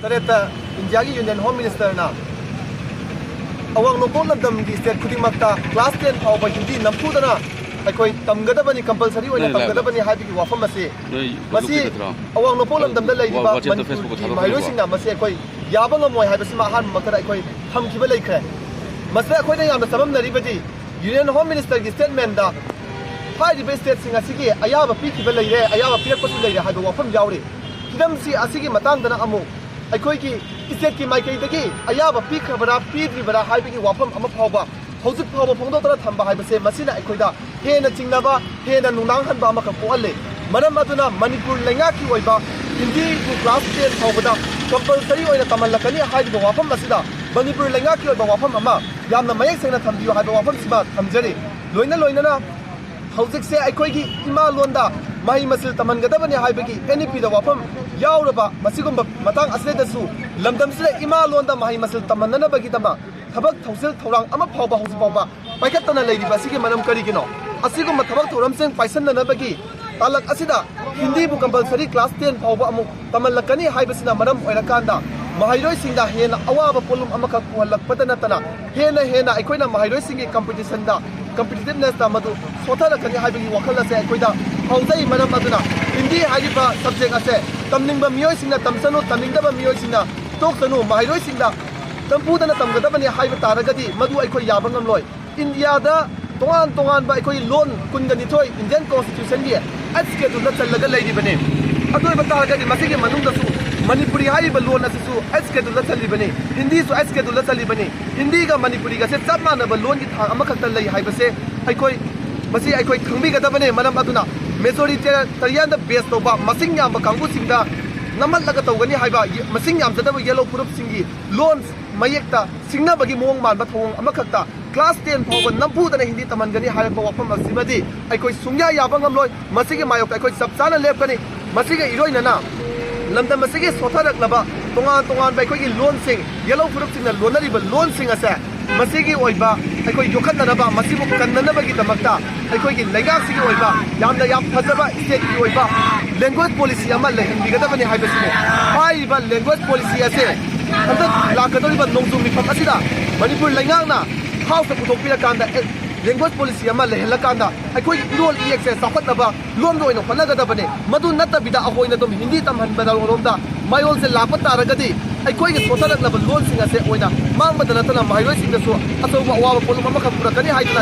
Ternyata India की union home minister ना अवांग नोपोल लमदम की स्टेट खुदिंग मक्ता क्लास 10 फाव हिंदी नमफुदना अखोई तमगदबनी कंपलसरी ओइना तमगदबनी हाबिगी वाफम असे मसी अवांग नोपोल लमदम लेइबा माइरोसिंगना मसी अखोई याबा ngमोय हाबसि मा हान मकरा अखोई थमखिबा लेखरे मसले अखोइना यामना सममनरिबदी यूनियन होम मिनिस्टर की स्टेटमेंट दा हाइरिबे स्टेट सिंग असिगी अयाबा पीखिबा लेइरे अयाबा पिरकपसु लेइरे हाबो वाफम यावरे किदमसी असिगी मतंगदना अमु अखोई की स्टेट की माइकईदगी अयाबा पीखबरा पीद्रिबरा हाइबिगी वाफम अमा फावबा हौजिक फावबा फोंदोतरा थंबा हाइबसे मसिना अखोइदा हेना चिंगनाबा हेना नुनांग हनबा अमा का पोहले मरम अदुना मणिपुर लेंगाकी ओइबा हिंदी को क्लास 10 फावबदा कंपलसरी ओइना तमलकनी हाइबिगी वाफम मसिदा मणिपुर लेंगाकी ओइबा वाफम अमा यामना मयेक सेंगना थंबियो हाइबा वाफम सिमा थमजरी लोइना हौजिक से अखोई इमा लोंदा माही मसिल तमनगदबनी हाइबगी एनईपी दा वाफम यावरबा मसिगुंबा मतंग असलेदसु लमदमसिले इमा लोंदा माही मसिल तमननबगी दमा थबक थौसिल थौरांग अमा फावबा हौजि फावबा पाइखतना लेरिबा सिगे मनम करिगिनो असिगुंबा थबक थौरमसें पाइसननबगी तालक असिदा हिंदी बु कंपलसरी क्लास 10 फावबा अमु तमलकनी हाइबसिना मनम ओइरकांदा महाइरोय सिंदा हेना अवाबा पोलुम अमका कुहलकपदा नतना हेना अखोइना महाइरोय सिंगे कंपटीशन दा competitiveness दा मधु सोथरकनी हाइबगी वखल असे अखोइदा हौजै मरम अदुना हिंदी हाइबा सब्जेक्ट असे तमनिंगबा मियोय सिंना तमसनु तमनिंगदबा मियोय सिंना तोक्सनु महाइरोय सिंदा तंपुदना तमगदबनी हाइबा तारगदी मधु अखोइ याबा ngमलोय इंडिया दा तोंगान बा अखोइ लोन कुनगनिथोय इंडियन कॉन्स्टिट्यूशन गी एसके दुना चललगा लेरिबने अदोय बतारगदी मसिगे मनुंगदसु मणिपुरी हाइबा लोन असु एसके दुना चलिबने हिंदी सु एसके दुना चलिबने हिंदी गा मणिपुरी गा से सब मानबा लोन की थांग अमा खक्ता लई हाइबसे अखोइ मसी अखोइ खंबिगदबने मनम अदुना मेजोरिटेरियन द बेस तोबा मसिंग याम कांगु सिंगदा नमल लगा तौगनी हाइबा मसिंग याम जदब येलो पुरुप सिंगी लोन मयेक्ता सिंगनबगी मोंग मानबा थोंग अमा खक्ता क्लास 10 फाव नंफुदना हिंदी तमनगनी हाइबा वाफम असिबदी अखोइ सुंग्या याबा ngमलोय मसिगे मायोक अखोइ सबसाना लेपकनी मसिगे इरोइनना लमदम मसिगे सोथरकलबा तोंगान बाइखोगी लोन सिंग येलो पुरुप सिंगना लोनरिबा लोन सिंग असे मसिगे ओइबा अखोइ योखननबा मसिबु कन्ननबगी दमक्ता अखोइगी लेगासिगे ओइबा यामना याम फजबा स्टेट की ओइबा लैंग्वेज पॉलिसी अमा लेहनबिगदबनी हाइबसिने हाइबा लैंग्वेज पॉलिसी असे हंदक लाकदोरिबा नोंजु मिफम असिदा मणिपुर लेंगांगना हाउस पुथोकपिरकांदा लैंग्वेज पॉलिसी अमा लेहलकांदा अखोइ लोन इएक्से साफतनबा लोन दोइनो फनगदबने मदु नत्तबिदा अखोइना दम हिंदी तमहनबदा रोमदा मायोल से लाप तारगदी अखोइगे सोथरकलब लोन सिंग असे ओइना मांगबदा नतना माइरोय सिंगसु अचौबा अवाबा पोलुम अमा खपुरकनी हाइदना